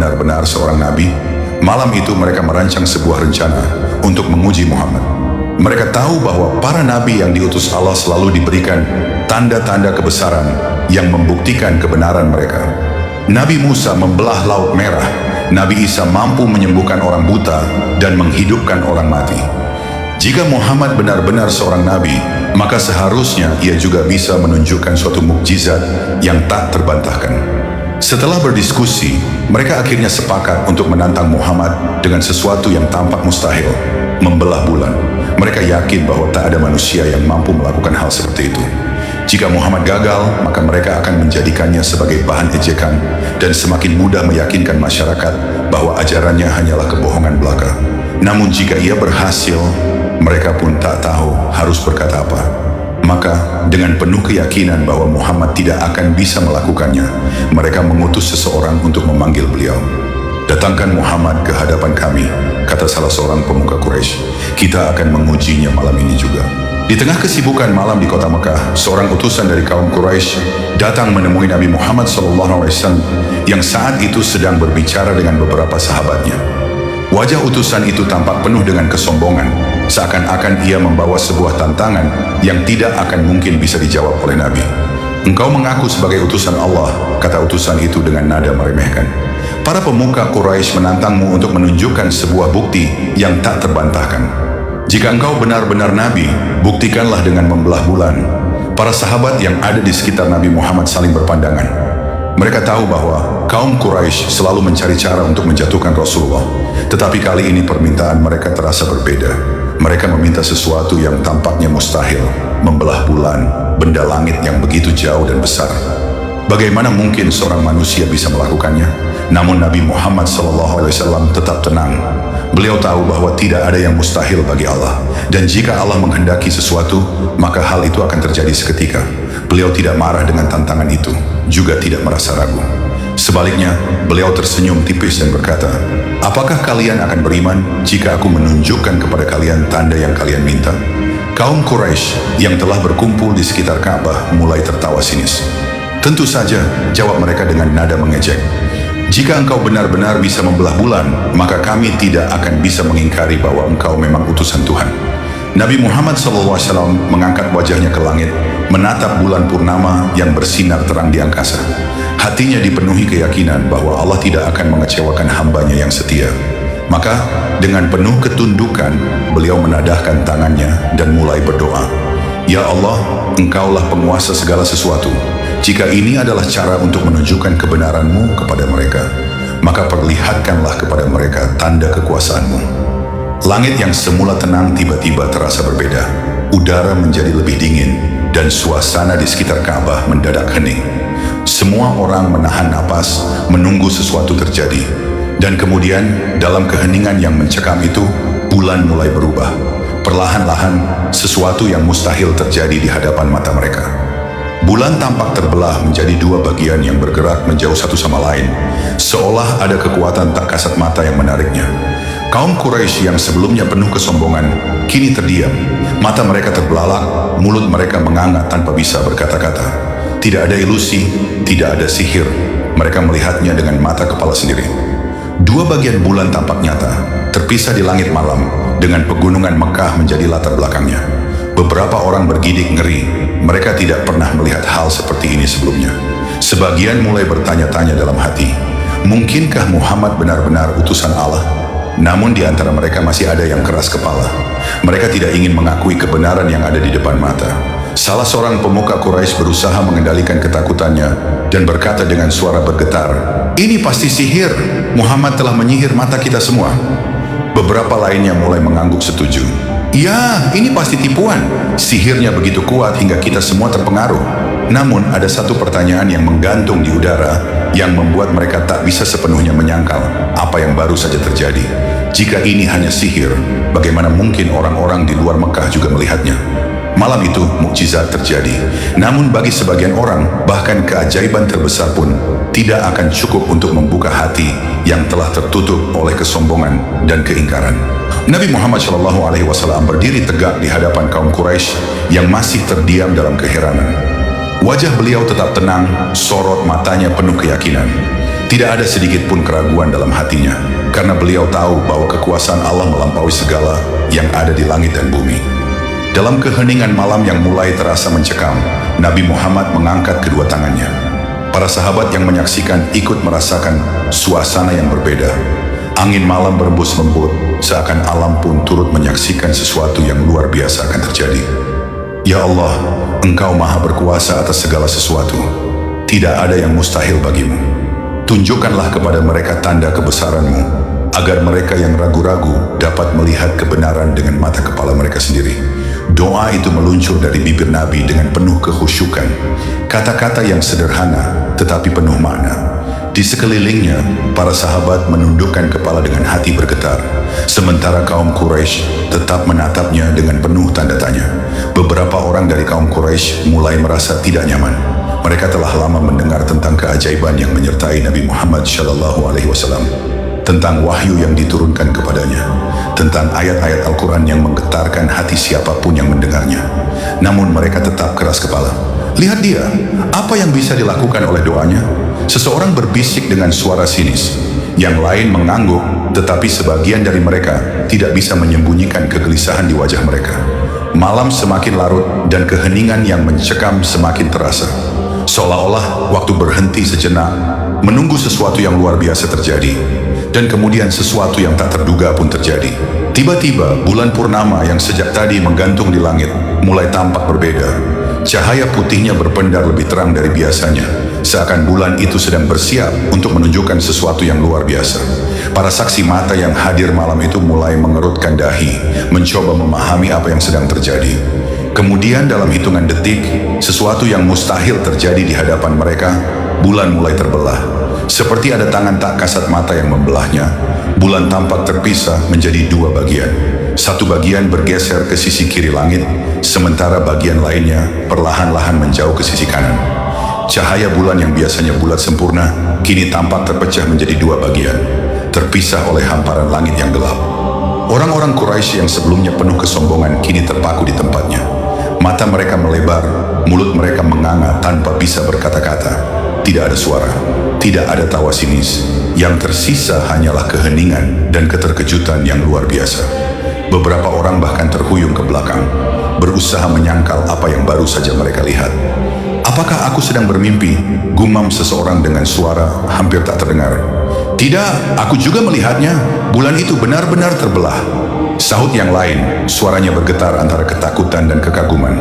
benar-benar seorang nabi, malam itu mereka merancang sebuah rencana untuk menguji Muhammad. Mereka tahu bahwa para nabi yang diutus Allah selalu diberikan tanda-tanda kebesaran yang membuktikan kebenaran mereka. Nabi Musa membelah Laut Merah, Nabi Isa mampu menyembuhkan orang buta dan menghidupkan orang mati. Jika Muhammad benar-benar seorang nabi, maka seharusnya ia juga bisa menunjukkan suatu mukjizat yang tak terbantahkan. Setelah berdiskusi, mereka akhirnya sepakat untuk menantang Muhammad dengan sesuatu yang tampak mustahil, membelah bulan. Mereka yakin bahwa tak ada manusia yang mampu melakukan hal seperti itu. Jika Muhammad gagal, maka mereka akan menjadikannya sebagai bahan ejekan dan semakin mudah meyakinkan masyarakat bahwa ajarannya hanyalah kebohongan belaka. Namun jika ia berhasil, mereka pun tak tahu harus berkata apa. Maka dengan penuh keyakinan bahwa Muhammad tidak akan bisa melakukannya, mereka mengutus seseorang untuk memanggil beliau. "Datangkan Muhammad ke hadapan kami," kata salah seorang pemuka Quraisy. "Kita akan mengujinya malam ini juga." Di tengah kesibukan malam di kota Mekah, seorang utusan dari kaum Quraisy datang menemui Nabi Muhammad SAW yang saat itu sedang berbicara dengan beberapa sahabatnya. Wajah utusan itu tampak penuh dengan kesombongan, seakan-akan ia membawa sebuah tantangan yang tidak akan mungkin bisa dijawab oleh Nabi. "Engkau mengaku sebagai utusan Allah," kata utusan itu dengan nada meremehkan. "Para pemuka Quraisy menantangmu untuk menunjukkan sebuah bukti yang tak terbantahkan. Jika engkau benar-benar Nabi, buktikanlah dengan membelah bulan." Para sahabat yang ada di sekitar Nabi Muhammad saling berpandangan. Mereka tahu bahwa kaum Quraisy selalu mencari cara untuk menjatuhkan Rasulullah. Tetapi kali ini permintaan mereka terasa berbeda. Mereka meminta sesuatu yang tampaknya mustahil, membelah bulan, benda langit yang begitu jauh dan besar. Bagaimana mungkin seorang manusia bisa melakukannya? Namun Nabi Muhammad SAW tetap tenang. Beliau tahu bahwa tidak ada yang mustahil bagi Allah. Dan jika Allah menghendaki sesuatu, maka hal itu akan terjadi seketika. Beliau tidak marah dengan tantangan itu, juga tidak merasa ragu. Sebaliknya, beliau tersenyum tipis dan berkata, "Apakah kalian akan beriman jika aku menunjukkan kepada kalian tanda yang kalian minta?" Kaum Quraisy yang telah berkumpul di sekitar Ka'bah mulai tertawa sinis. "Tentu saja," jawab mereka dengan nada mengejek. "Jika engkau benar-benar bisa membelah bulan, maka kami tidak akan bisa mengingkari bahwa engkau memang utusan Tuhan." Nabi Muhammad SAW mengangkat wajahnya ke langit, menatap bulan purnama yang bersinar terang di angkasa. Hatinya dipenuhi keyakinan bahwa Allah tidak akan mengecewakan hambanya yang setia. Maka dengan penuh ketundukan, beliau menadahkan tangannya dan mulai berdoa. "Ya Allah, engkaulah penguasa segala sesuatu. Jika ini adalah cara untuk menunjukkan kebenaran-Mu kepada mereka, maka perlihatkanlah kepada mereka tanda kekuasaan-Mu." Langit yang semula tenang tiba-tiba terasa berbeda. Udara menjadi lebih dingin dan suasana di sekitar Ka'bah mendadak hening. Semua orang menahan napas, menunggu sesuatu terjadi. Dan kemudian, dalam keheningan yang mencekam itu, bulan mulai berubah. Perlahan-lahan, sesuatu yang mustahil terjadi di hadapan mata mereka. Bulan tampak terbelah menjadi dua bagian yang bergerak menjauh satu sama lain, seolah ada kekuatan tak kasat mata yang menariknya. Kaum Quraisy yang sebelumnya penuh kesombongan, kini terdiam. Mata mereka terbelalak, mulut mereka menganga tanpa bisa berkata-kata. Tidak ada ilusi, tidak ada sihir. Mereka melihatnya dengan mata kepala sendiri. Dua bagian bulan tampak nyata, terpisah di langit malam, dengan pegunungan Mekah menjadi latar belakangnya. Beberapa orang bergidik ngeri, mereka tidak pernah melihat hal seperti ini sebelumnya. Sebagian mulai bertanya-tanya dalam hati, mungkinkah Muhammad benar-benar utusan Allah? Namun di antara mereka masih ada yang keras kepala. Mereka tidak ingin mengakui kebenaran yang ada di depan mata. Salah seorang pemuka Quraisy berusaha mengendalikan ketakutannya dan berkata dengan suara bergetar, "Ini pasti sihir. Muhammad telah menyihir mata kita semua." Beberapa lainnya mulai mengangguk setuju. "Ya, ini pasti tipuan. Sihirnya begitu kuat hingga kita semua terpengaruh." Namun ada satu pertanyaan yang menggantung di udara yang membuat mereka tak bisa sepenuhnya menyangkal apa yang baru saja terjadi. Jika ini hanya sihir, bagaimana mungkin orang-orang di luar Mekah juga melihatnya? Malam itu mukjizat terjadi. Namun bagi sebagian orang, bahkan keajaiban terbesar pun tidak akan cukup untuk membuka hati yang telah tertutup oleh kesombongan dan keingkaran. Nabi Muhammad SAW berdiri tegak di hadapan kaum Quraisy yang masih terdiam dalam keheranan. Wajah beliau tetap tenang, sorot matanya penuh keyakinan. Tidak ada sedikit pun keraguan dalam hatinya, karena beliau tahu bahwa kekuasaan Allah melampaui segala yang ada di langit dan bumi. Dalam keheningan malam yang mulai terasa mencekam, Nabi Muhammad mengangkat kedua tangannya. Para sahabat yang menyaksikan ikut merasakan suasana yang berbeda. Angin malam berembus lembut, seakan alam pun turut menyaksikan sesuatu yang luar biasa akan terjadi. Ya Allah, Engkau maha berkuasa atas segala sesuatu. Tidak ada yang mustahil bagimu. Tunjukkanlah kepada mereka tanda kebesaran-Mu, agar mereka yang ragu-ragu dapat melihat kebenaran dengan mata kepala mereka sendiri. Doa itu meluncur dari bibir Nabi dengan penuh kekhusyukan. Kata-kata yang sederhana tetapi penuh makna. Di sekelilingnya, para sahabat menundukkan kepala dengan hati bergetar, sementara kaum Quraisy tetap menatapnya dengan penuh tanda tanya. Beberapa orang dari kaum Quraisy mulai merasa tidak nyaman. Mereka telah lama mendengar tentang keajaiban yang menyertai Nabi Muhammad SAW, tentang wahyu yang diturunkan kepadanya, tentang ayat-ayat Al-Quran yang menggetarkan hati siapapun yang mendengarnya. Namun mereka tetap keras kepala. Lihat dia, apa yang bisa dilakukan oleh doanya? Seseorang berbisik dengan suara sinis. Yang lain mengangguk, tetapi sebagian dari mereka tidak bisa menyembunyikan kegelisahan di wajah mereka. Malam semakin larut dan keheningan yang mencekam semakin terasa. Seolah-olah waktu berhenti sejenak, menunggu sesuatu yang luar biasa terjadi. Dan kemudian sesuatu yang tak terduga pun terjadi. Tiba-tiba bulan purnama yang sejak tadi menggantung di langit mulai tampak berbeda. Cahaya putihnya berpendar lebih terang dari biasanya, seakan bulan itu sedang bersiap untuk menunjukkan sesuatu yang luar biasa. Para saksi mata yang hadir malam itu mulai mengerutkan dahi, mencoba memahami apa yang sedang terjadi. Kemudian dalam hitungan detik, sesuatu yang mustahil terjadi di hadapan mereka, bulan mulai terbelah. Seperti ada tangan tak kasat mata yang membelahnya, bulan tampak terpisah menjadi dua bagian. Satu bagian bergeser ke sisi kiri langit, sementara bagian lainnya perlahan-lahan menjauh ke sisi kanan. Cahaya bulan yang biasanya bulat sempurna, kini tampak terpecah menjadi dua bagian, terpisah oleh hamparan langit yang gelap. Orang-orang Quraisy yang sebelumnya penuh kesombongan kini terpaku di tempatnya. Mata mereka melebar, mulut mereka menganga tanpa bisa berkata-kata. Tidak ada suara, tidak ada tawa sinis. Yang tersisa hanyalah keheningan dan keterkejutan yang luar biasa. Beberapa orang bahkan terhuyung ke belakang, berusaha menyangkal apa yang baru saja mereka lihat. Apakah aku sedang bermimpi? Gumam seseorang dengan suara hampir tak terdengar. Tidak, aku juga melihatnya. Bulan itu benar-benar terbelah. Sahut yang lain, suaranya bergetar antara ketakutan dan kekaguman.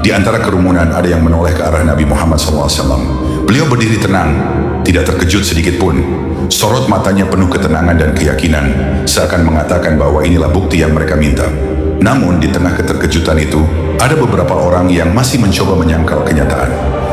Di antara kerumunan ada yang menoleh ke arah Nabi Muhammad SAW. Beliau berdiri tenang, tidak terkejut sedikit pun. Sorot matanya penuh ketenangan dan keyakinan, seakan mengatakan bahwa inilah bukti yang mereka minta. Namun di tengah keterkejutan itu, ada beberapa orang yang masih mencoba menyangkal kenyataan.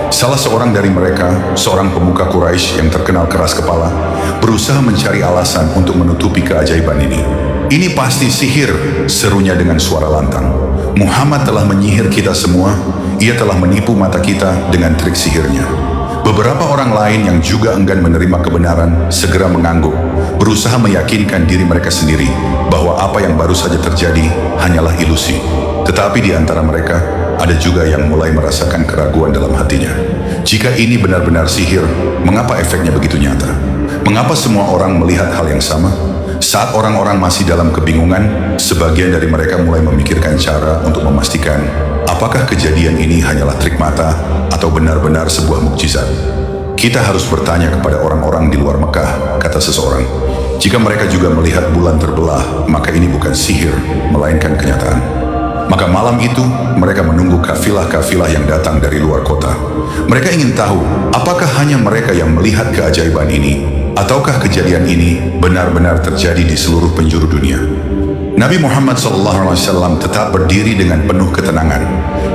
Salah seorang dari mereka, seorang pemuka Quraisy yang terkenal keras kepala, berusaha mencari alasan untuk menutupi keajaiban ini. Ini pasti sihir, serunya dengan suara lantang. Muhammad telah menyihir kita semua, ia telah menipu mata kita dengan trik sihirnya. Beberapa orang lain yang juga enggan menerima kebenaran segera mengangguk, berusaha meyakinkan diri mereka sendiri bahwa apa yang baru saja terjadi hanyalah ilusi. Tetapi di antara mereka, ada juga yang mulai merasakan keraguan dalam hatinya. Jika ini benar-benar sihir, mengapa efeknya begitu nyata? Mengapa semua orang melihat hal yang sama? Saat orang-orang masih dalam kebingungan, sebagian dari mereka mulai memikirkan cara untuk memastikan apakah kejadian ini hanyalah trik mata atau benar-benar sebuah mukjizat. Kita harus bertanya kepada orang-orang di luar Mekah, kata seseorang. Jika mereka juga melihat bulan terbelah, maka ini bukan sihir, melainkan kenyataan. Maka malam itu, mereka menunggu kafilah-kafilah yang datang dari luar kota. Mereka ingin tahu, apakah hanya mereka yang melihat keajaiban ini, ataukah kejadian ini benar-benar terjadi di seluruh penjuru dunia. Nabi Muhammad SAW tetap berdiri dengan penuh ketenangan.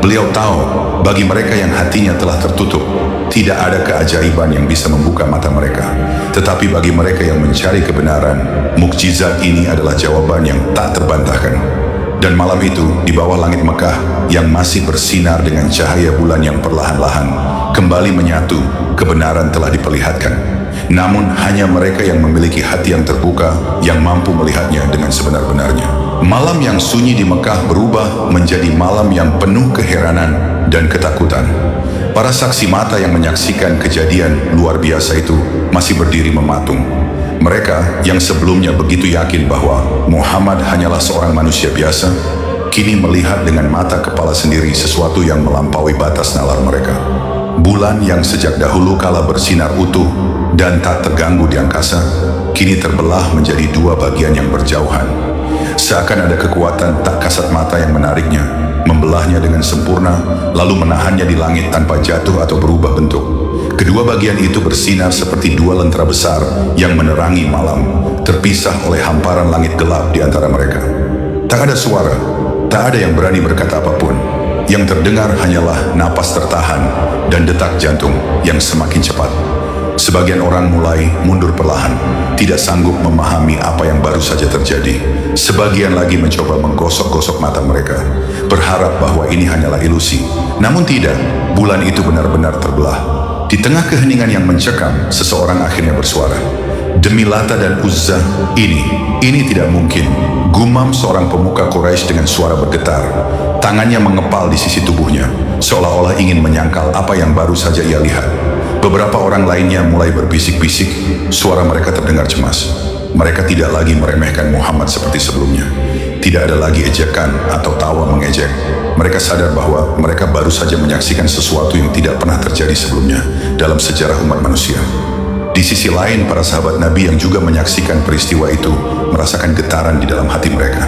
Beliau tahu, bagi mereka yang hatinya telah tertutup, tidak ada keajaiban yang bisa membuka mata mereka. Tetapi bagi mereka yang mencari kebenaran, mukjizat ini adalah jawaban yang tak terbantahkan. Dan malam itu, di bawah langit Mekah yang masih bersinar dengan cahaya bulan yang perlahan-lahan kembali menyatu, kebenaran telah diperlihatkan. Namun hanya mereka yang memiliki hati yang terbuka yang mampu melihatnya dengan sebenar-benarnya. Malam yang sunyi di Mekah berubah menjadi malam yang penuh keheranan dan ketakutan. para saksi mata yang menyaksikan kejadian luar biasa itu masih berdiri mematung. Mereka yang sebelumnya begitu yakin bahwa Muhammad hanyalah seorang manusia biasa, kini melihat dengan mata kepala sendiri sesuatu yang melampaui batas nalar mereka. Bulan yang sejak dahulu kala bersinar utuh dan tak terganggu di angkasa, kini terbelah menjadi dua bagian yang berjauhan. Seakan ada kekuatan tak kasat mata yang menariknya, membelahnya dengan sempurna, lalu menahannya di langit tanpa jatuh atau berubah bentuk. Kedua bagian itu bersinar seperti dua lentera besar yang menerangi malam, terpisah oleh hamparan langit gelap di antara mereka. Tak ada suara, tak ada yang berani berkata apapun. Yang terdengar hanyalah napas tertahan dan detak jantung yang semakin cepat. Sebagian orang mulai mundur perlahan, tidak sanggup memahami apa yang baru saja terjadi. Sebagian lagi mencoba menggosok-gosok mata mereka, berharap bahwa ini hanyalah ilusi. Namun tidak, bulan itu benar-benar terbelah. Di tengah keheningan yang mencekam, seseorang akhirnya bersuara. Demi Lata dan Uzza, ini tidak mungkin, gumam seorang pemuka Quraisy dengan suara bergetar. Tangannya mengepal di sisi tubuhnya, seolah-olah ingin menyangkal apa yang baru saja ia lihat. Beberapa orang lainnya mulai berbisik-bisik, suara mereka terdengar cemas. Mereka tidak lagi meremehkan Muhammad seperti sebelumnya. Tidak ada lagi ejekan atau tawa mengejek. Mereka sadar bahwa mereka baru saja menyaksikan sesuatu yang tidak pernah terjadi sebelumnya dalam sejarah umat manusia. Di sisi lain, para sahabat Nabi yang juga menyaksikan peristiwa itu merasakan getaran di dalam hati mereka.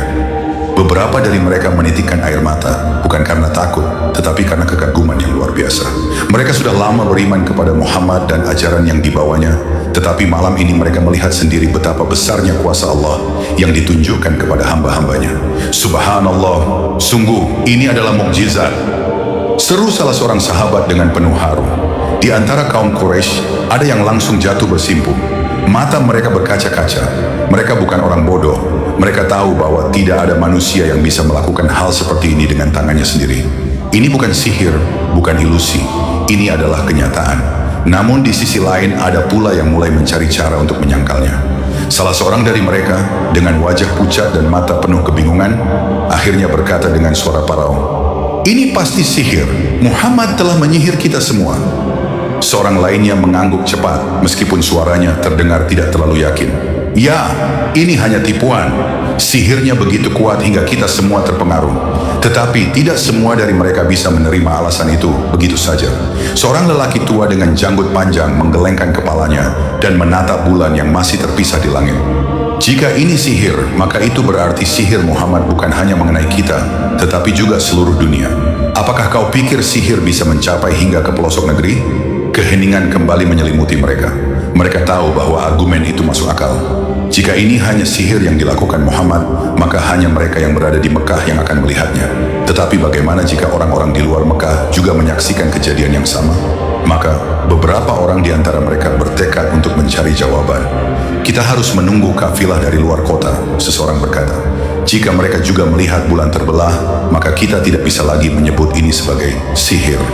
Beberapa dari mereka menitikkan air mata, bukan karena takut, tetapi karena kekaguman yang luar biasa. Mereka sudah lama beriman kepada Muhammad dan ajaran yang dibawanya, tetapi malam ini mereka melihat sendiri betapa besarnya kuasa Allah yang ditunjukkan kepada hamba-hambanya. Subhanallah, sungguh ini adalah mukjizat, seru salah seorang sahabat dengan penuh haru. Di antara kaum Quraisy, ada yang langsung jatuh bersimpuh. Mata mereka berkaca-kaca. Mereka bukan orang bodoh. Mereka tahu bahwa tidak ada manusia yang bisa melakukan hal seperti ini dengan tangannya sendiri. Ini bukan sihir, bukan ilusi. Ini adalah kenyataan. Namun di sisi lain ada pula yang mulai mencari cara untuk menyangkalnya. Salah seorang dari mereka, dengan wajah pucat dan mata penuh kebingungan, akhirnya berkata dengan suara parau, "Ini pasti sihir. Muhammad telah menyihir kita semua." Seorang lainnya mengangguk cepat, meskipun suaranya terdengar tidak terlalu yakin. "Ya, ini hanya tipuan. Sihirnya begitu kuat hingga kita semua terpengaruh." Tetapi tidak semua dari mereka bisa menerima alasan itu begitu saja. Seorang lelaki tua dengan janggut panjang menggelengkan kepalanya dan menatap bulan yang masih terpisah di langit. "Jika ini sihir, maka itu berarti sihir Muhammad bukan hanya mengenai kita, tetapi juga seluruh dunia. Apakah kau pikir sihir bisa mencapai hingga ke pelosok negeri?" Keheningan kembali menyelimuti mereka. Mereka tahu bahwa argumen itu masuk akal. Jika ini hanya sihir yang dilakukan Muhammad, maka hanya mereka yang berada di Mekah yang akan melihatnya. Tetapi bagaimana jika orang-orang di luar Mekah juga menyaksikan kejadian yang sama? Maka beberapa orang di antara mereka bertekad untuk mencari jawaban. "Kita harus menunggu kafilah dari luar kota," seseorang berkata. "Jika mereka juga melihat bulan terbelah, maka kita tidak bisa lagi menyebut ini sebagai sihir."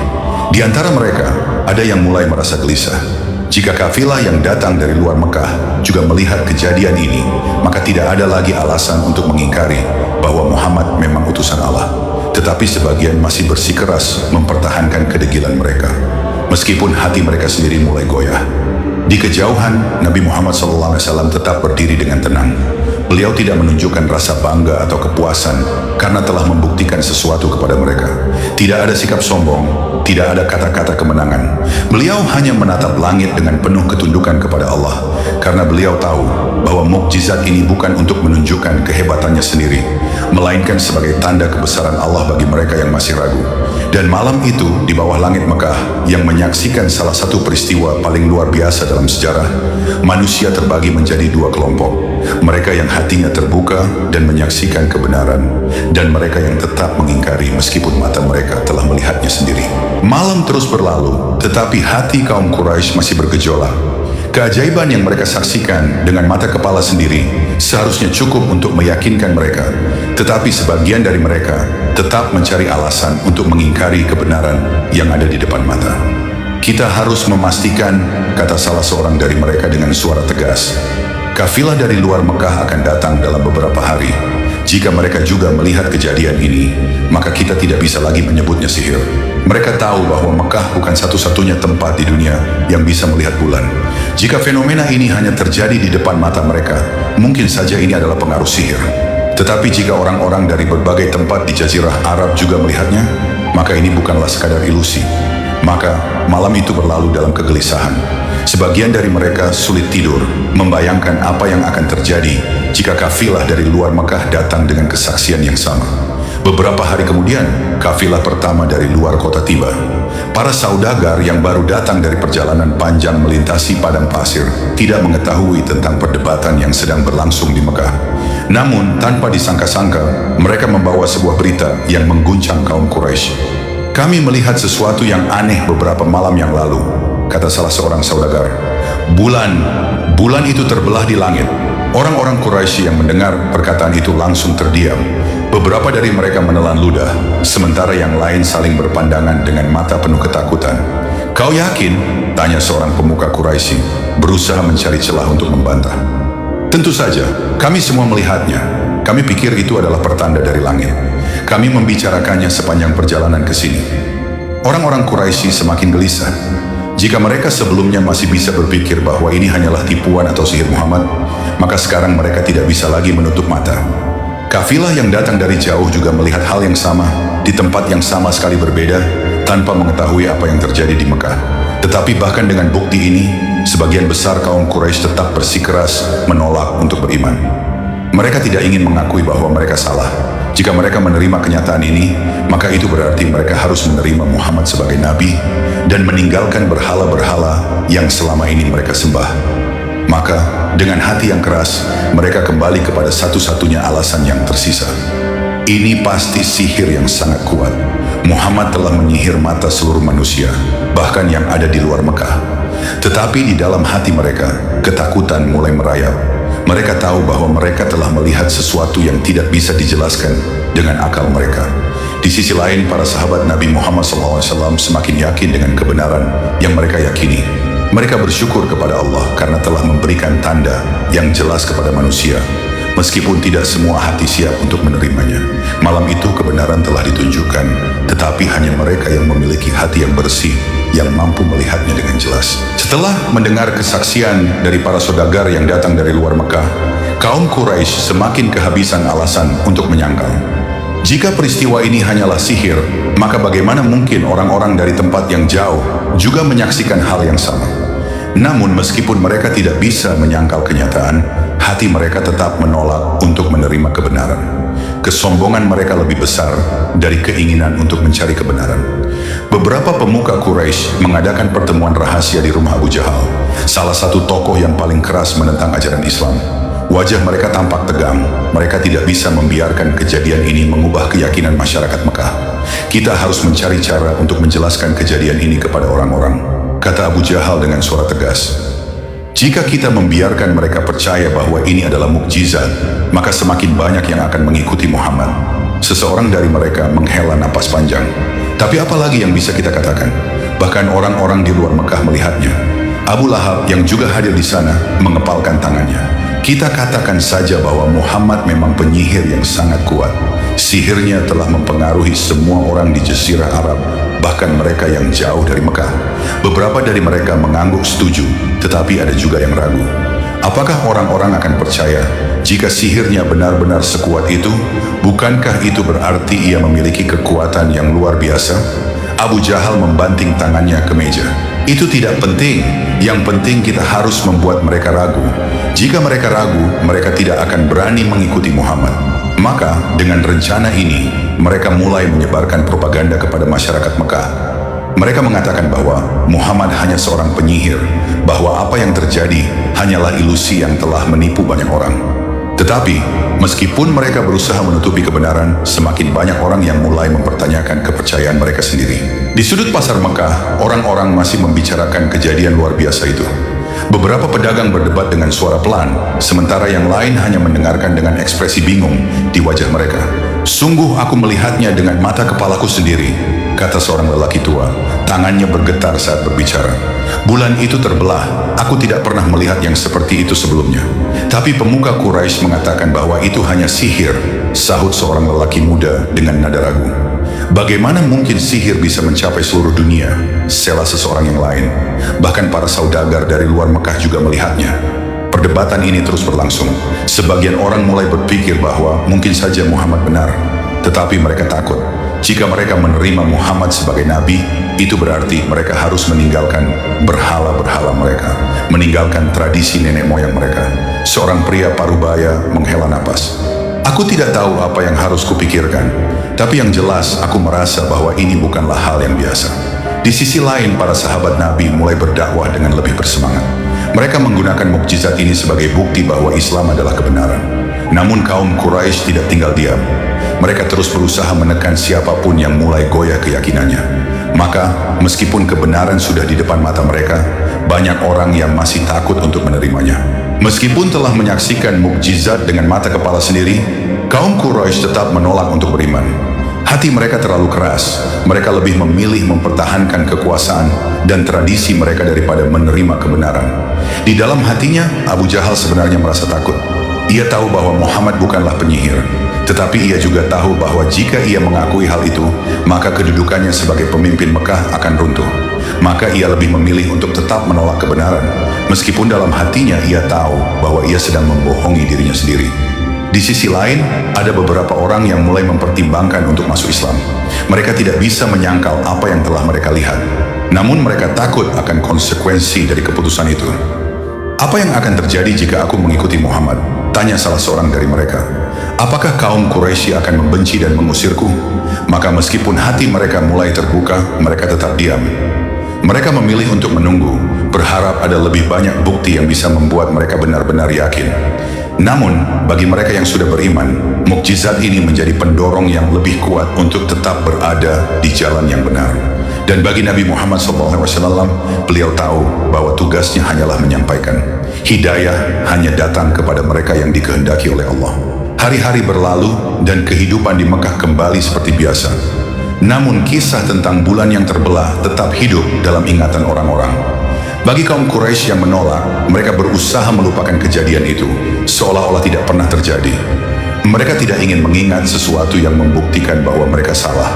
Di antara mereka, ada yang mulai merasa gelisah. Jika kafilah yang datang dari luar Mekah juga melihat kejadian ini, maka tidak ada lagi alasan untuk mengingkari bahwa Muhammad memang utusan Allah. Tetapi sebagian masih bersikeras mempertahankan kedegilan mereka, meskipun hati mereka sendiri mulai goyah. Di kejauhan, Nabi Muhammad SAW tetap berdiri dengan tenang. Beliau tidak menunjukkan rasa bangga atau kepuasan karena telah membuktikan sesuatu kepada mereka. Tidak ada sikap sombong, tidak ada kata-kata kemenangan. Beliau hanya menatap langit dengan penuh ketundukan kepada Allah, karena beliau tahu bahwa mukjizat ini bukan untuk menunjukkan kehebatannya sendiri, melainkan sebagai tanda kebesaran Allah bagi mereka yang masih ragu. Dan malam itu, di bawah langit Mekah, yang menyaksikan salah satu peristiwa paling luar biasa dalam sejarah, manusia terbagi menjadi dua kelompok. Mereka yang hatinya terbuka dan menyaksikan kebenaran, dan mereka yang tetap mengingkari meskipun mata mereka telah melihatnya sendiri. Malam terus berlalu, tetapi hati kaum Quraisy masih bergejolak. Keajaiban yang mereka saksikan dengan mata kepala sendiri seharusnya cukup untuk meyakinkan mereka, tetapi sebagian dari mereka tetap mencari alasan untuk mengingkari kebenaran yang ada di depan mata. "Kita harus memastikan," kata salah seorang dari mereka dengan suara tegas. "Kafilah dari luar Mekah akan datang dalam beberapa hari. jika mereka juga melihat kejadian ini, maka kita tidak bisa lagi menyebutnya sihir. Mereka tahu bahwa Mekah bukan satu-satunya tempat di dunia yang bisa melihat bulan. Jika fenomena ini hanya terjadi di depan mata mereka, mungkin saja ini adalah pengaruh sihir. Tetapi jika orang-orang dari berbagai tempat di Jazirah Arab juga melihatnya, maka ini bukanlah sekadar ilusi. Maka malam itu berlalu dalam kegelisahan. Sebagian dari mereka sulit tidur, membayangkan apa yang akan terjadi jika kafilah dari luar Mekah datang dengan kesaksian yang sama. Beberapa hari kemudian, kafilah pertama dari luar kota tiba. Para saudagar yang baru datang dari perjalanan panjang melintasi padang pasir tidak mengetahui tentang perdebatan yang sedang berlangsung di Mekah. Namun, tanpa disangka-sangka, mereka membawa sebuah berita yang mengguncang kaum Quraisy. "Kami melihat sesuatu yang aneh beberapa malam yang lalu," kata salah seorang saudagar. Bulan itu terbelah di langit." Orang-orang Quraisy yang mendengar perkataan itu langsung terdiam. Beberapa dari mereka menelan ludah, sementara yang lain saling berpandangan dengan mata penuh ketakutan. "Kau yakin?" tanya seorang pemuka Quraisy, berusaha mencari celah untuk membantah. "Tentu saja, kami semua melihatnya. Kami pikir itu adalah pertanda dari langit. Kami membicarakannya sepanjang perjalanan ke sini." Orang-orang Quraisy semakin gelisah. Jika mereka sebelumnya masih bisa berpikir bahwa ini hanyalah tipuan atau sihir Muhammad, maka sekarang mereka tidak bisa lagi menutup mata. Kafilah yang datang dari jauh juga melihat hal yang sama, di tempat yang sama sekali berbeda, tanpa mengetahui apa yang terjadi di Mekah. Tetapi bahkan dengan bukti ini, sebagian besar kaum Quraisy tetap bersikeras menolak untuk beriman. Mereka tidak ingin mengakui bahwa mereka salah. Jika mereka menerima kenyataan ini, maka itu berarti mereka harus menerima Muhammad sebagai nabi dan meninggalkan berhala-berhala yang selama ini mereka sembah. Maka, dengan hati yang keras, mereka kembali kepada satu-satunya alasan yang tersisa. Ini pasti sihir yang sangat kuat. Muhammad telah menyihir mata seluruh manusia, bahkan yang ada di luar Mekah. Tetapi di dalam hati mereka, ketakutan mulai merayap. Mereka tahu bahwa mereka telah melihat sesuatu yang tidak bisa dijelaskan dengan akal mereka. Di sisi lain, para sahabat Nabi Muhammad SAW semakin yakin dengan kebenaran yang mereka yakini. Mereka bersyukur kepada Allah karena telah memberikan tanda yang jelas kepada manusia, meskipun tidak semua hati siap untuk menerimanya. Malam itu kebenaran telah ditunjukkan, tetapi hanya mereka yang memiliki hati yang bersih yang mampu melihatnya dengan jelas. Setelah mendengar kesaksian dari para saudagar yang datang dari luar Mekah, kaum Quraisy semakin kehabisan alasan untuk menyangkal. Jika peristiwa ini hanyalah sihir, maka bagaimana mungkin orang-orang dari tempat yang jauh juga menyaksikan hal yang sama? Namun meskipun mereka tidak bisa menyangkal kenyataan, hati mereka tetap menolak untuk menerima kebenaran. Kesombongan mereka lebih besar dari keinginan untuk mencari kebenaran. Beberapa pemuka Quraisy mengadakan pertemuan rahasia di rumah Abu Jahal, salah satu tokoh yang paling keras menentang ajaran Islam. Wajah mereka tampak tegang. Mereka tidak bisa membiarkan kejadian ini mengubah keyakinan masyarakat Mekah. "Kita harus mencari cara untuk menjelaskan kejadian ini kepada orang-orang," kata Abu Jahal dengan suara tegas. "Jika kita membiarkan mereka percaya bahwa ini adalah mukjizat, maka semakin banyak yang akan mengikuti Muhammad." Seseorang dari mereka menghela napas panjang. "Tapi apa lagi yang bisa kita katakan? Bahkan orang-orang di luar Mekah melihatnya." Abu Lahab yang juga hadir di sana mengepalkan tangannya. "Kita katakan saja bahwa Muhammad memang penyihir yang sangat kuat. Sihirnya telah mempengaruhi semua orang di Jazirah Arab, bahkan mereka yang jauh dari Mekah." Beberapa dari mereka mengangguk setuju, tetapi ada juga yang ragu. Apakah orang-orang akan percaya jika sihirnya benar-benar sekuat itu? Bukankah itu berarti ia memiliki kekuatan yang luar biasa? Abu Jahal membanting tangannya ke meja. "Itu tidak penting. Yang penting kita harus membuat mereka ragu. Jika mereka ragu, mereka tidak akan berani mengikuti Muhammad." Maka, dengan rencana ini, mereka mulai menyebarkan propaganda kepada masyarakat Mekah. Mereka mengatakan bahwa Muhammad hanya seorang penyihir, bahwa apa yang terjadi hanyalah ilusi yang telah menipu banyak orang. Tetapi, meskipun mereka berusaha menutupi kebenaran, semakin banyak orang yang mulai mempertanyakan kepercayaan mereka sendiri. Di sudut pasar Mekah, orang-orang masih membicarakan kejadian luar biasa itu. Beberapa pedagang berdebat dengan suara pelan, sementara yang lain hanya mendengarkan dengan ekspresi bingung di wajah mereka. "Sungguh aku melihatnya dengan mata kepalaku sendiri," kata seorang lelaki tua. Tangannya bergetar saat berbicara. "Bulan itu terbelah. Aku tidak pernah melihat yang seperti itu sebelumnya." Tapi pemuka Quraisy mengatakan bahwa itu hanya sihir sahut seorang lelaki muda dengan nada ragu. Bagaimana mungkin sihir bisa mencapai seluruh dunia? Sela seseorang yang lain. Bahkan para saudagar dari luar Mekah juga melihatnya. Perdebatan ini terus berlangsung. Sebagian orang mulai berpikir bahwa mungkin saja Muhammad benar. Tetapi mereka takut. Jika mereka menerima Muhammad sebagai nabi, itu berarti mereka harus meninggalkan berhala-berhala mereka, meninggalkan tradisi nenek moyang mereka. Seorang pria parubaya menghela napas. Aku tidak tahu apa yang harus kupikirkan, tapi yang jelas aku merasa bahwa ini bukanlah hal yang biasa. Di sisi lain, para sahabat Nabi mulai berdakwah dengan lebih bersemangat. Mereka menggunakan mukjizat ini sebagai bukti bahwa Islam adalah kebenaran. Namun kaum Quraisy tidak tinggal diam. Mereka terus berusaha menekan siapapun yang mulai goyah keyakinannya. Maka, meskipun kebenaran sudah di depan mata mereka, banyak orang yang masih takut untuk menerimanya. Meskipun telah menyaksikan mukjizat dengan mata kepala sendiri, kaum Quraisy tetap menolak untuk beriman. Hati mereka terlalu keras. Mereka lebih memilih mempertahankan kekuasaan dan tradisi mereka daripada menerima kebenaran. Di dalam hatinya, Abu Jahal sebenarnya merasa takut. Ia tahu bahwa Muhammad bukanlah penyihir, tetapi ia juga tahu bahwa jika ia mengakui hal itu, maka kedudukannya sebagai pemimpin Mekah akan runtuh. Maka ia lebih memilih untuk tetap menolak kebenaran, meskipun dalam hatinya ia tahu bahwa ia sedang membohongi dirinya sendiri. Di sisi lain, ada beberapa orang yang mulai mempertimbangkan untuk masuk Islam. Mereka tidak bisa menyangkal apa yang telah mereka lihat, namun mereka takut akan konsekuensi dari keputusan itu. Apa yang akan terjadi jika aku mengikuti Muhammad? Tanya salah seorang dari mereka. Apakah kaum Quraisy akan membenci dan mengusirku? Maka meskipun hati mereka mulai terbuka, mereka tetap diam. Mereka memilih untuk menunggu, berharap ada lebih banyak bukti yang bisa membuat mereka benar-benar yakin. Namun, bagi mereka yang sudah beriman, mukjizat ini menjadi pendorong yang lebih kuat untuk tetap berada di jalan yang benar. Dan bagi Nabi Muhammad SAW, beliau tahu bahwa tugasnya hanyalah menyampaikan. Hidayah hanya datang kepada mereka yang dikehendaki oleh Allah. Hari-hari berlalu dan kehidupan di Mekah kembali seperti biasa. Namun kisah tentang bulan yang terbelah tetap hidup dalam ingatan orang-orang. Bagi kaum Quraisy yang menolak, mereka berusaha melupakan kejadian itu, seolah-olah tidak pernah terjadi. Mereka tidak ingin mengingat sesuatu yang membuktikan bahwa mereka salah.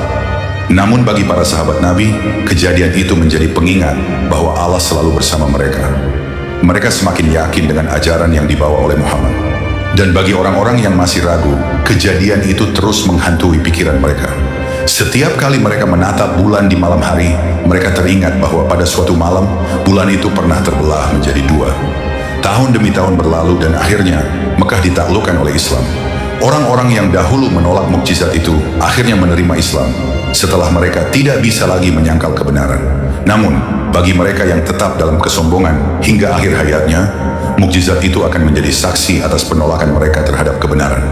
Namun bagi para sahabat Nabi, kejadian itu menjadi pengingat bahwa Allah selalu bersama mereka. Mereka semakin yakin dengan ajaran yang dibawa oleh Muhammad. Dan bagi orang-orang yang masih ragu, kejadian itu terus menghantui pikiran mereka. Setiap kali mereka menatap bulan di malam hari, mereka teringat bahwa pada suatu malam, bulan itu pernah terbelah menjadi dua. Tahun demi tahun berlalu dan akhirnya Mekah ditaklukkan oleh Islam. Orang-orang yang dahulu menolak mukjizat itu akhirnya menerima Islam setelah mereka tidak bisa lagi menyangkal kebenaran. Namun, bagi mereka yang tetap dalam kesombongan hingga akhir hayatnya, mukjizat itu akan menjadi saksi atas penolakan mereka terhadap kebenaran.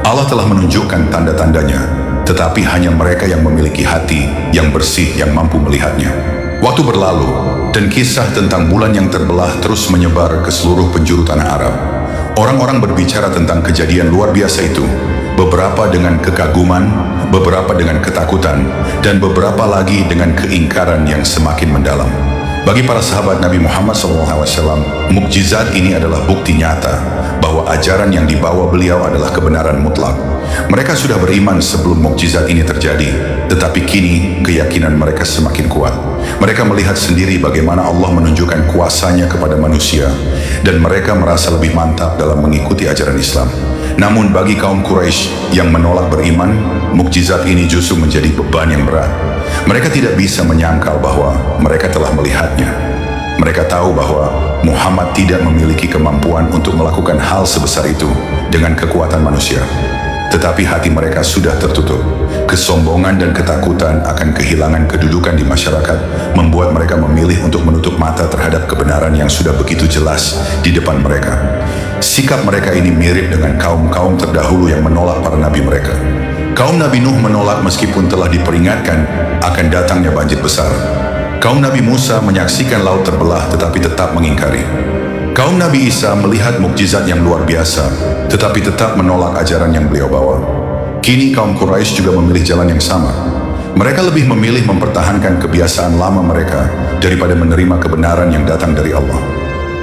Allah telah menunjukkan tanda-tandanya, tetapi hanya mereka yang memiliki hati yang bersih yang mampu melihatnya. Waktu berlalu, dan kisah tentang bulan yang terbelah terus menyebar ke seluruh penjuru tanah Arab. Orang-orang berbicara tentang kejadian luar biasa itu, beberapa dengan kekaguman, beberapa dengan ketakutan, dan beberapa lagi dengan keingkaran yang semakin mendalam. Bagi para sahabat Nabi Muhammad SAW, mukjizat ini adalah bukti nyata bahwa ajaran yang dibawa beliau adalah kebenaran mutlak. Mereka sudah beriman sebelum mukjizat ini terjadi, tetapi kini keyakinan mereka semakin kuat. Mereka melihat sendiri bagaimana Allah menunjukkan kuasanya kepada manusia, dan mereka merasa lebih mantap dalam mengikuti ajaran Islam. Namun bagi kaum Quraisy yang menolak beriman, mukjizat ini justru menjadi beban yang berat. Mereka tidak bisa menyangkal bahwa mereka telah melihatnya. Mereka tahu bahwa Muhammad tidak memiliki kemampuan untuk melakukan hal sebesar itu dengan kekuatan manusia. Tetapi hati mereka sudah tertutup. Kesombongan dan ketakutan akan kehilangan kedudukan di masyarakat membuat mereka memilih untuk menutup mata terhadap kebenaran yang sudah begitu jelas di depan mereka. Sikap mereka ini mirip dengan kaum-kaum terdahulu yang menolak para nabi mereka. Kaum Nabi Nuh menolak meskipun telah diperingatkan akan datangnya banjir besar. Kaum Nabi Musa menyaksikan laut terbelah tetapi tetap mengingkari. Kaum Nabi Isa melihat mukjizat yang luar biasa, tetapi tetap menolak ajaran yang beliau bawa. Kini kaum Quraisy juga memilih jalan yang sama. Mereka lebih memilih mempertahankan kebiasaan lama mereka daripada menerima kebenaran yang datang dari Allah.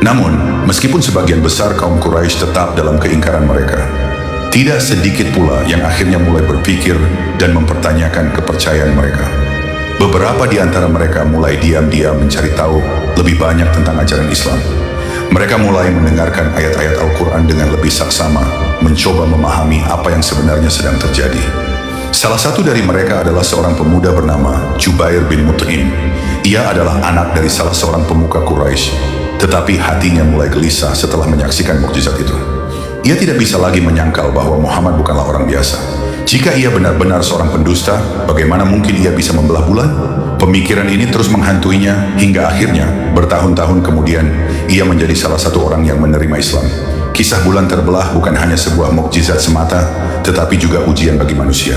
Namun, meskipun sebagian besar kaum Quraisy tetap dalam keingkaran mereka, Tidak sedikit pula yang akhirnya mulai berpikir dan mempertanyakan kepercayaan mereka. Beberapa di antara mereka mulai diam-diam mencari tahu lebih banyak tentang ajaran Islam. Mereka mulai mendengarkan ayat-ayat Al-Quran dengan lebih saksama, mencoba memahami apa yang sebenarnya sedang terjadi. Salah satu dari mereka adalah seorang pemuda bernama Jubair bin Mut'im. Ia adalah anak dari salah seorang pemuka Quraisy, tetapi hatinya mulai gelisah setelah menyaksikan mukjizat itu. Ia tidak bisa lagi menyangkal bahwa Muhammad bukanlah orang biasa. Jika ia benar-benar seorang pendusta, bagaimana mungkin ia bisa membelah bulan? Pemikiran ini terus menghantuinya hingga akhirnya bertahun-tahun kemudian ia menjadi salah satu orang yang menerima Islam. Kisah bulan terbelah bukan hanya sebuah mukjizat semata, tetapi juga ujian bagi manusia.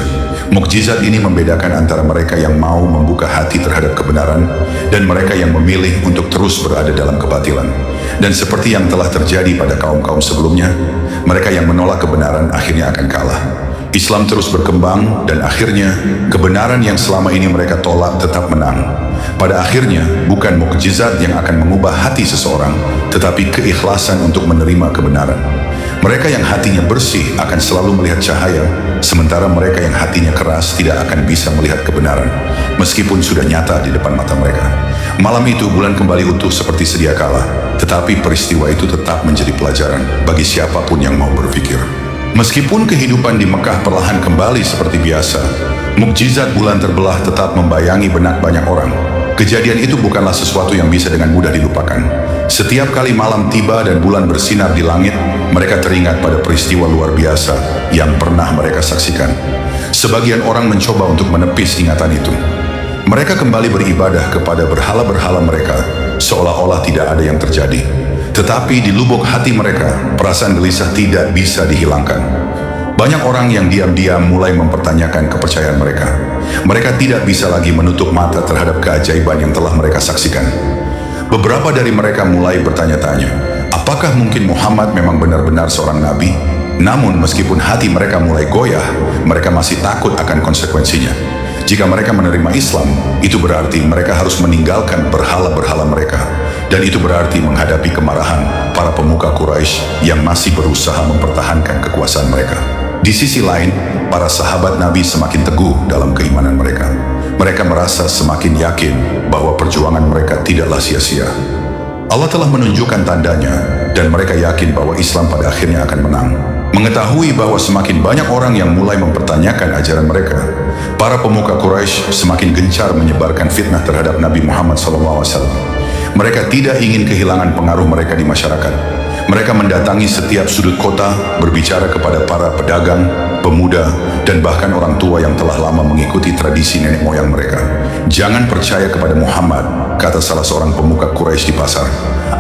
Mukjizat ini membedakan antara mereka yang mau membuka hati terhadap kebenaran dan mereka yang memilih untuk terus berada dalam kebatilan. Dan seperti yang telah terjadi pada kaum-kaum sebelumnya, mereka yang menolak kebenaran akhirnya akan kalah. Islam terus berkembang dan akhirnya kebenaran yang selama ini mereka tolak tetap menang. Pada akhirnya bukan mukjizat yang akan mengubah hati seseorang, tetapi keikhlasan untuk menerima kebenaran. Mereka yang hatinya bersih akan selalu melihat cahaya, sementara mereka yang hatinya keras tidak akan bisa melihat kebenaran, meskipun sudah nyata di depan mata mereka. Malam itu bulan kembali utuh seperti sedia kala, tetapi peristiwa itu tetap menjadi pelajaran bagi siapapun yang mau berpikir. Meskipun kehidupan di Mekah perlahan kembali seperti biasa, mukjizat bulan terbelah tetap membayangi benak banyak orang. Kejadian itu bukanlah sesuatu yang bisa dengan mudah dilupakan. Setiap kali malam tiba dan bulan bersinar di langit, mereka teringat pada peristiwa luar biasa yang pernah mereka saksikan. Sebagian orang mencoba untuk menepis ingatan itu. Mereka kembali beribadah kepada berhala-berhala mereka, seolah-olah tidak ada yang terjadi. Tetapi di lubuk hati mereka, perasaan gelisah tidak bisa dihilangkan. Banyak orang yang diam-diam mulai mempertanyakan kepercayaan mereka. Mereka tidak bisa lagi menutup mata terhadap keajaiban yang telah mereka saksikan. Beberapa dari mereka mulai bertanya-tanya, apakah mungkin Muhammad memang benar-benar seorang nabi? Namun meskipun hati mereka mulai goyah, mereka masih takut akan konsekuensinya. Jika mereka menerima Islam, itu berarti mereka harus meninggalkan berhala-berhala mereka. Dan itu berarti menghadapi kemarahan para pemuka Quraisy yang masih berusaha mempertahankan kekuasaan mereka. Di sisi lain, para sahabat Nabi semakin teguh dalam keimanan mereka. Mereka merasa semakin yakin bahwa perjuangan mereka tidaklah sia-sia. Allah telah menunjukkan tandanya, dan mereka yakin bahwa Islam pada akhirnya akan menang. Mengetahui bahwa semakin banyak orang yang mulai mempertanyakan ajaran mereka, para pemuka Quraisy semakin gencar menyebarkan fitnah terhadap Nabi Muhammad SAW. Mereka tidak ingin kehilangan pengaruh mereka di masyarakat. Mereka mendatangi setiap sudut kota, berbicara kepada para pedagang, pemuda, dan bahkan orang tua yang telah lama mengikuti tradisi nenek moyang mereka. Jangan percaya kepada Muhammad, kata salah seorang pemuka Quraisy di pasar.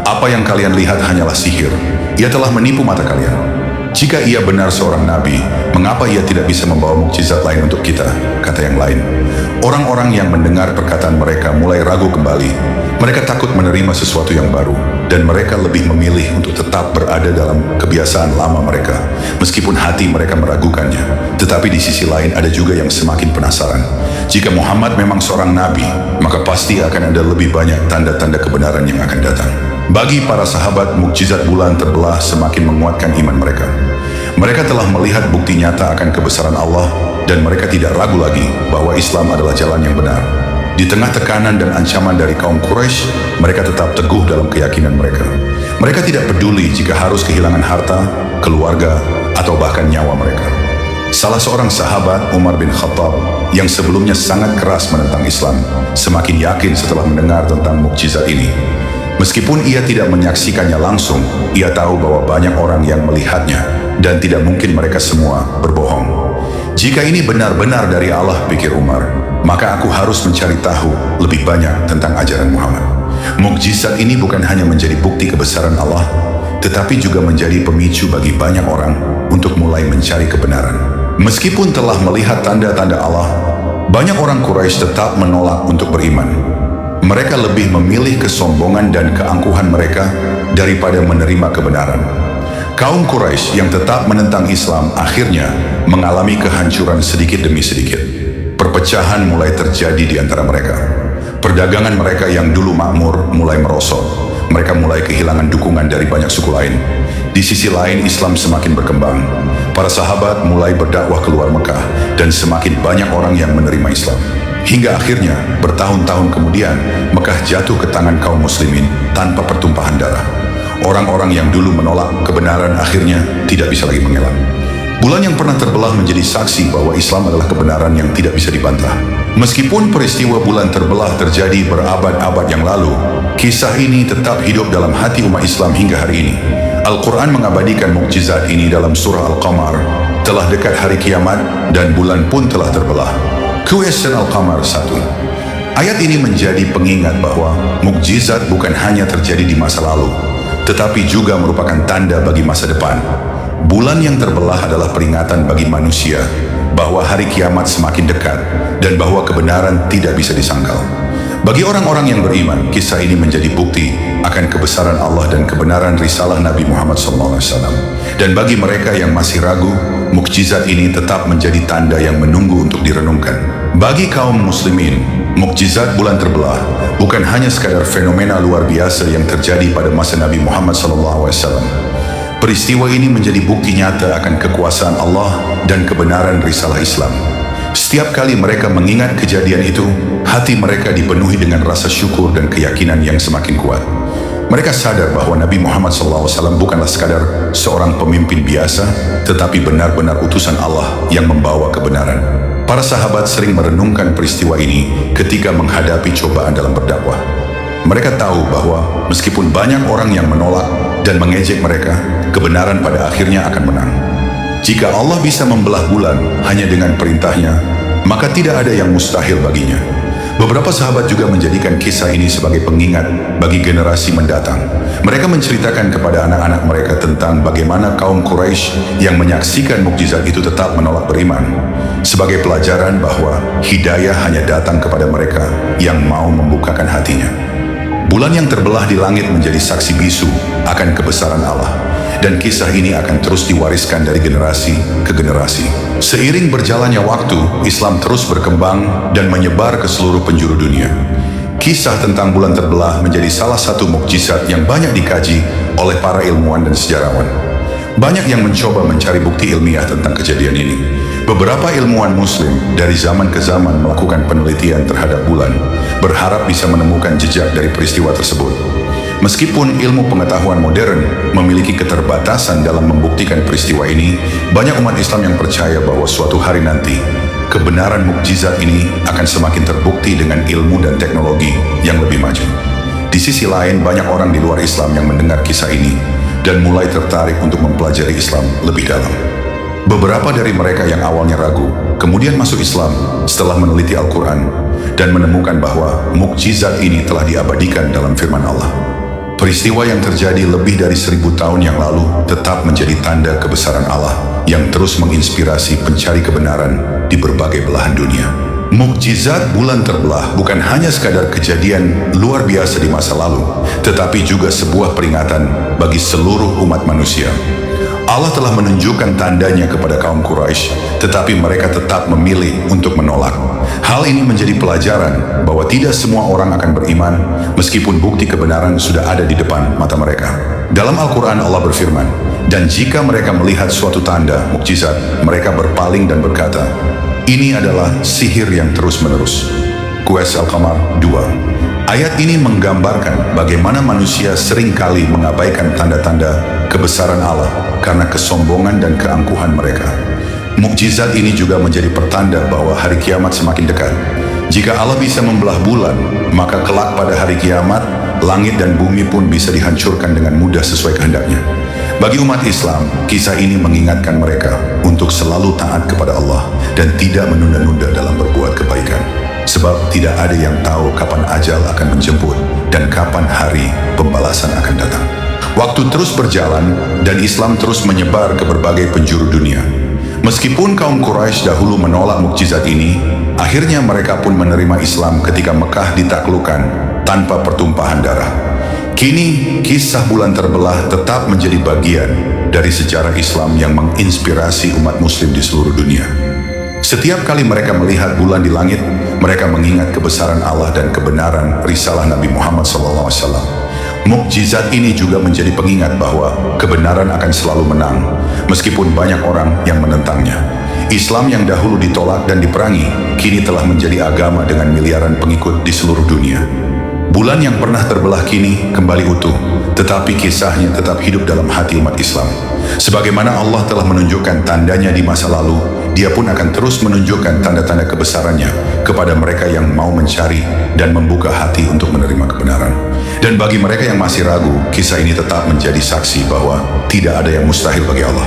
Apa yang kalian lihat hanyalah sihir. Ia telah menipu mata kalian. Jika ia benar seorang nabi, mengapa ia tidak bisa membawa mukjizat lain untuk kita? Kata yang lain. Orang-orang yang mendengar perkataan mereka mulai ragu kembali. Mereka takut menerima sesuatu yang baru, dan mereka lebih memilih untuk tetap berada dalam kebiasaan lama mereka, meskipun hati mereka meragukannya. Tetapi di sisi lain ada juga yang semakin penasaran. Jika Muhammad memang seorang nabi, maka pasti akan ada lebih banyak tanda-tanda kebenaran yang akan datang. Bagi para sahabat, mukjizat bulan terbelah semakin menguatkan iman mereka. Mereka telah melihat bukti nyata akan kebesaran Allah, dan mereka tidak ragu lagi bahwa Islam adalah jalan yang benar. Di tengah tekanan dan ancaman dari kaum Quraisy, mereka tetap teguh dalam keyakinan mereka. Mereka tidak peduli jika harus kehilangan harta, keluarga, atau bahkan nyawa mereka. Salah seorang sahabat, Umar bin Khattab, yang sebelumnya sangat keras menentang Islam, semakin yakin setelah mendengar tentang mukjizat ini. Meskipun ia tidak menyaksikannya langsung, ia tahu bahwa banyak orang yang melihatnya, dan tidak mungkin mereka semua berbohong. Jika ini benar-benar dari Allah, pikir Umar, maka aku harus mencari tahu lebih banyak tentang ajaran Muhammad. Mukjizat ini bukan hanya menjadi bukti kebesaran Allah, tetapi juga menjadi pemicu bagi banyak orang untuk mulai mencari kebenaran. Meskipun telah melihat tanda-tanda Allah, banyak orang Quraisy tetap menolak untuk beriman. Mereka lebih memilih kesombongan dan keangkuhan mereka daripada menerima kebenaran. Kaum Quraisy yang tetap menentang Islam akhirnya mengalami kehancuran sedikit demi sedikit. Perpecahan mulai terjadi di antara mereka. Perdagangan mereka yang dulu makmur mulai merosot. mereka mulai kehilangan dukungan dari banyak suku lain. Di sisi lain, Islam semakin berkembang. Para sahabat mulai berdakwah keluar Mekah dan semakin banyak orang yang menerima Islam. Hingga akhirnya, bertahun-tahun kemudian, Mekah jatuh ke tangan kaum muslimin tanpa pertumpahan darah. Orang-orang yang dulu menolak kebenaran akhirnya tidak bisa lagi mengelak. Bulan yang pernah terbelah menjadi saksi bahwa Islam adalah kebenaran yang tidak bisa dibantah. Meskipun peristiwa bulan terbelah terjadi berabad-abad yang lalu, kisah ini tetap hidup dalam hati umat Islam hingga hari ini. Al-Quran mengabadikan mukjizat ini dalam surah Al-Qamar. Telah dekat hari kiamat dan bulan pun telah terbelah. Question Al-Qamar 1. Ayat ini menjadi pengingat bahwa mukjizat bukan hanya terjadi di masa lalu, tetapi juga merupakan tanda bagi masa depan. Bulan yang terbelah adalah peringatan bagi manusia bahwa hari kiamat semakin dekat dan bahwa kebenaran tidak bisa disangkal. Bagi orang-orang yang beriman, kisah ini menjadi bukti akan kebesaran Allah dan kebenaran risalah Nabi Muhammad SAW. Dan bagi mereka yang masih ragu, mukjizat ini tetap menjadi tanda yang menunggu untuk direnungkan. Bagi kaum muslimin, mukjizat bulan terbelah bukan hanya sekadar fenomena luar biasa yang terjadi pada masa Nabi Muhammad SAW. Peristiwa ini menjadi bukti nyata akan kekuasaan Allah dan kebenaran risalah Islam. Setiap kali mereka mengingat kejadian itu, hati mereka dipenuhi dengan rasa syukur dan keyakinan yang semakin kuat. Mereka sadar bahwa Nabi Muhammad SAW bukanlah sekadar seorang pemimpin biasa, tetapi benar-benar utusan Allah yang membawa kebenaran. Para sahabat sering merenungkan peristiwa ini ketika menghadapi cobaan dalam berdakwah. Mereka tahu bahwa meskipun banyak orang yang menolak dan mengejek mereka, kebenaran pada akhirnya akan menang. Jika Allah bisa membelah bulan hanya dengan perintahnya, maka tidak ada yang mustahil baginya. Beberapa sahabat juga menjadikan kisah ini sebagai pengingat bagi generasi mendatang. Mereka menceritakan kepada anak-anak mereka tentang bagaimana kaum Quraisy yang menyaksikan mukjizat itu tetap menolak beriman, sebagai pelajaran bahwa hidayah hanya datang kepada mereka yang mau membukakan hatinya. Bulan yang terbelah di langit menjadi saksi bisu akan kebesaran Allah, dan kisah ini akan terus diwariskan dari generasi ke generasi. Seiring berjalannya waktu, Islam terus berkembang dan menyebar ke seluruh penjuru dunia. Kisah tentang bulan terbelah menjadi salah satu mukjizat yang banyak dikaji oleh para ilmuwan dan sejarawan. Banyak yang mencoba mencari bukti ilmiah tentang kejadian ini. Beberapa ilmuwan muslim dari zaman ke zaman melakukan penelitian terhadap bulan, berharap bisa menemukan jejak dari peristiwa tersebut. Meskipun ilmu pengetahuan modern memiliki keterbatasan dalam membuktikan peristiwa ini, banyak umat Islam yang percaya bahwa suatu hari nanti, kebenaran mukjizat ini akan semakin terbukti dengan ilmu dan teknologi yang lebih maju. Di sisi lain, banyak orang di luar Islam yang mendengar kisah ini dan mulai tertarik untuk mempelajari Islam lebih dalam. Beberapa dari mereka yang awalnya ragu, kemudian masuk Islam setelah meneliti Al-Quran dan menemukan bahwa mukjizat ini telah diabadikan dalam firman Allah. Peristiwa yang terjadi lebih dari 1000 tahun yang lalu tetap menjadi tanda kebesaran Allah yang terus menginspirasi pencari kebenaran di berbagai belahan dunia. Mukjizat bulan terbelah bukan hanya sekadar kejadian luar biasa di masa lalu, tetapi juga sebuah peringatan bagi seluruh umat manusia. Allah telah menunjukkan tandanya kepada kaum Quraisy, tetapi mereka tetap memilih untuk menolak. Hal ini menjadi pelajaran bahwa tidak semua orang akan beriman meskipun bukti kebenaran sudah ada di depan mata mereka. Dalam Al-Quran Allah berfirman, dan jika mereka melihat suatu tanda, mukjizat, mereka berpaling dan berkata, ini adalah sihir yang terus-menerus. Quraish Al-Qamar 2. Ayat ini menggambarkan bagaimana manusia seringkali mengabaikan tanda-tanda kebesaran Allah karena kesombongan dan keangkuhan mereka. Mukjizat ini juga menjadi pertanda bahwa hari kiamat semakin dekat. Jika Allah bisa membelah bulan, maka kelak pada hari kiamat, langit dan bumi pun bisa dihancurkan dengan mudah sesuai kehendaknya. Bagi umat Islam, kisah ini mengingatkan mereka untuk selalu taat kepada Allah dan tidak menunda-nunda dalam berbuat kebaikan. Sebab tidak ada yang tahu kapan ajal akan menjemput dan kapan hari pembalasan akan datang. Waktu terus berjalan dan Islam terus menyebar ke berbagai penjuru dunia. Meskipun kaum Quraisy dahulu menolak mukjizat ini, akhirnya mereka pun menerima Islam ketika Mekah ditaklukkan tanpa pertumpahan darah. Kini, kisah bulan terbelah tetap menjadi bagian dari sejarah Islam yang menginspirasi umat muslim di seluruh dunia. Setiap kali mereka melihat bulan di langit, mereka mengingat kebesaran Allah dan kebenaran risalah Nabi Muhammad SAW. Mukjizat ini juga menjadi pengingat bahwa kebenaran akan selalu menang, meskipun banyak orang yang menentangnya. Islam yang dahulu ditolak dan diperangi, kini telah menjadi agama dengan miliaran pengikut di seluruh dunia. Bulan yang pernah terbelah kini kembali utuh, tetapi kisahnya tetap hidup dalam hati umat Islam. Sebagaimana Allah telah menunjukkan tandanya di masa lalu, Dia pun akan terus menunjukkan tanda-tanda kebesarannya kepada mereka yang mau mencari dan membuka hati untuk menerima kebenaran. Dan bagi mereka yang masih ragu, kisah ini tetap menjadi saksi bahwa tidak ada yang mustahil bagi Allah.